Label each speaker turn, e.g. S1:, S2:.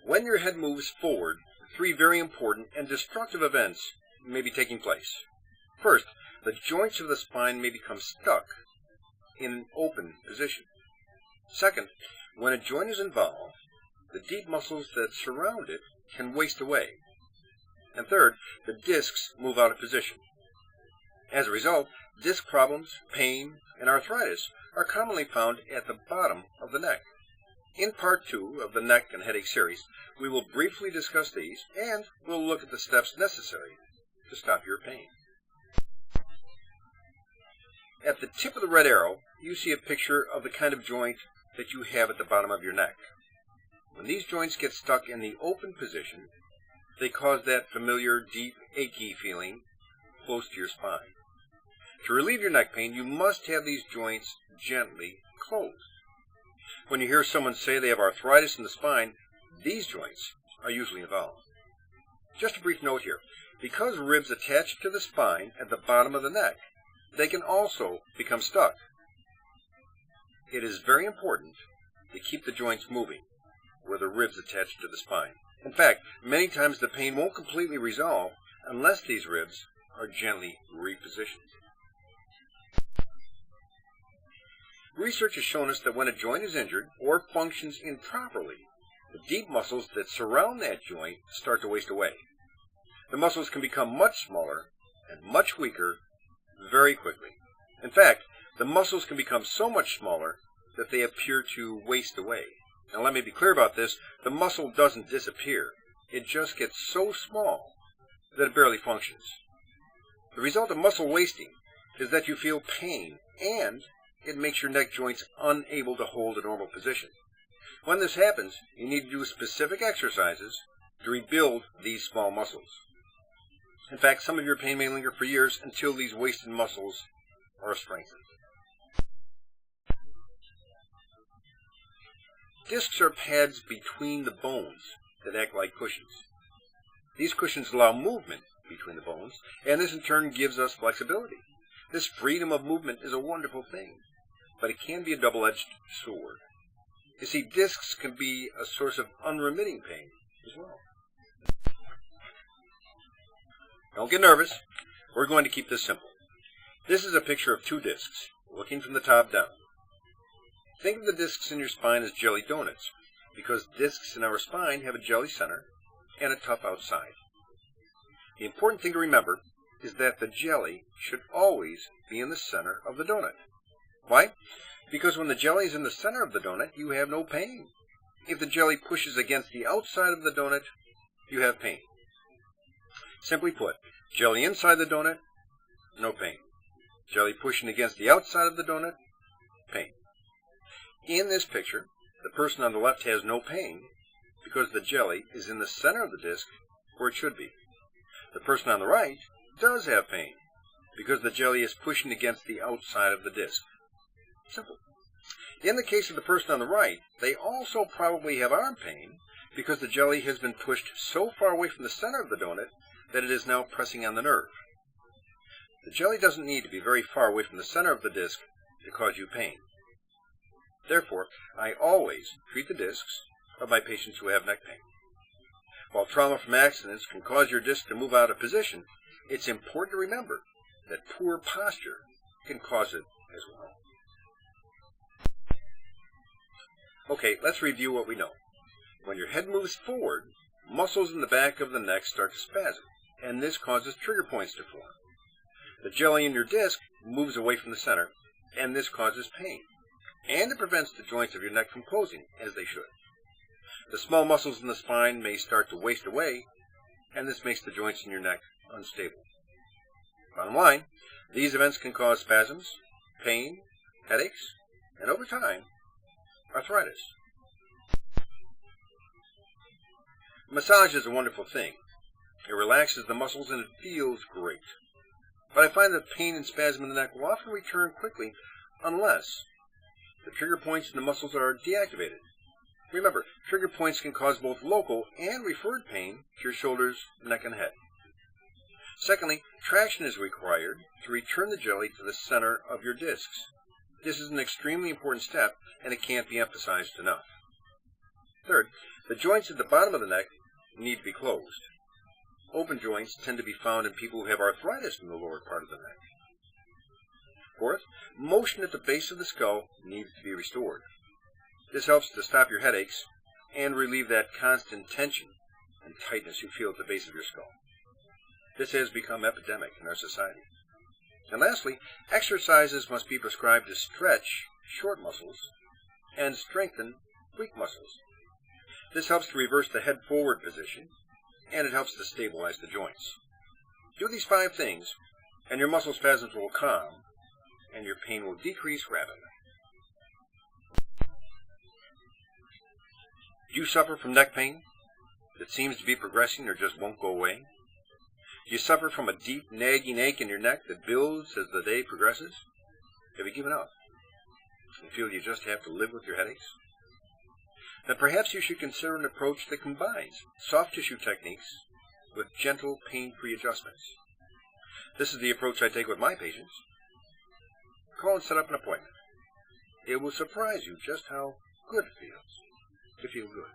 S1: When your head moves forward, three very important and destructive events may be taking place. First, the joints of the spine may become stuck in an open position. Second, when a joint is involved, the deep muscles that surround it can waste away. And third, the discs move out of position. As a result, disc problems, pain, and arthritis are commonly found at the bottom of the neck. In Part 2 of the Neck and Headache series, we will briefly discuss these, and we'll look at the steps necessary to stop your pain. At the tip of the red arrow, you see a picture of the kind of joint that you have at the bottom of your neck. When these joints get stuck in the open position, they cause that familiar, deep, achy feeling close to your spine. To relieve your neck pain, you must have these joints gently closed. When you hear someone say they have arthritis in the spine, these joints are usually involved. Just a brief note here. Because ribs attach to the spine at the bottom of the neck, they can also become stuck. It is very important to keep the joints moving where the ribs attach to the spine. In fact, many times the pain won't completely resolve unless these ribs are gently repositioned. Research has shown us that when a joint is injured or functions improperly, the deep muscles that surround that joint start to waste away. The muscles can become much smaller and much weaker very quickly. In fact, the muscles can become so much smaller that they appear to waste away. Now let me be clear about this. The muscle doesn't disappear. It just gets so small that it barely functions. The result of muscle wasting is that you feel pain, and it makes your neck joints unable to hold a normal position. When this happens, you need to do specific exercises to rebuild these small muscles. In fact, some of your pain may linger for years until these wasted muscles are strengthened. Discs are pads between the bones that act like cushions. These cushions allow movement between the bones, and this in turn gives us flexibility. This freedom of movement is a wonderful thing, but it can be a double-edged sword. You see, discs can be a source of unremitting pain as well. Don't get nervous. We're going to keep this simple. This is a picture of two discs, looking from the top down. Think of the discs in your spine as jelly donuts, because discs in our spine have a jelly center and a tough outside. The important thing to remember is that the jelly should always be in the center of the donut. Why? Because when the jelly is in the center of the donut, you have no pain. If the jelly pushes against the outside of the donut, you have pain. Simply put, jelly inside the donut, no pain. Jelly pushing against the outside of the donut, pain. In this picture, the person on the left has no pain because the jelly is in the center of the disc where it should be. The person on the right does have pain because the jelly is pushing against the outside of the disc. Simple. In the case of the person on the right, they also probably have arm pain because the jelly has been pushed so far away from the center of the donut that it is now pressing on the nerve. The jelly doesn't need to be very far away from the center of the disc to cause you pain. Therefore, I always treat the discs of my patients who have neck pain. While trauma from accidents can cause your disc to move out of position, it's important to remember that poor posture can cause it as well. Okay, let's review what we know. When your head moves forward, muscles in the back of the neck start to spasm, and this causes trigger points to form. The jelly in your disc moves away from the center, and this causes pain, and it prevents the joints of your neck from closing as they should. The small muscles in the spine may start to waste away, and this makes the joints in your neck unstable. Bottom line, these events can cause spasms, pain, headaches, and over time, arthritis. Massage is a wonderful thing. It relaxes the muscles and it feels great. But I find that pain and spasm in the neck will often return quickly unless the trigger points in the muscles are deactivated. Remember, trigger points can cause both local and referred pain to your shoulders, neck, and head. Secondly, traction is required to return the jelly to the center of your discs. This is an extremely important step, and it can't be emphasized enough. Third, The joints at the bottom of the neck need to be closed. Open joints tend to be found in people who have arthritis in the lower part of the neck. Fourth, motion at the base of the skull needs to be restored. This helps to stop your headaches and relieve that constant tension and tightness you feel at the base of your skull. This has become epidemic in our society. And lastly, exercises must be prescribed to stretch short muscles and strengthen weak muscles. This helps to reverse the head forward position, and it helps to stabilize the joints. Do these 5 things, and your muscle spasms will calm, and your pain will decrease rapidly. Do you suffer from neck pain that seems to be progressing or just won't go away? Do you suffer from a deep, nagging ache in your neck that builds as the day progresses? Have you given up and feel you just have to live with your headaches? Then perhaps you should consider an approach that combines soft tissue techniques with gentle, pain-free adjustments. This is the approach I take with my patients. Call and set up an appointment. It will surprise you just how good it feels to feel good.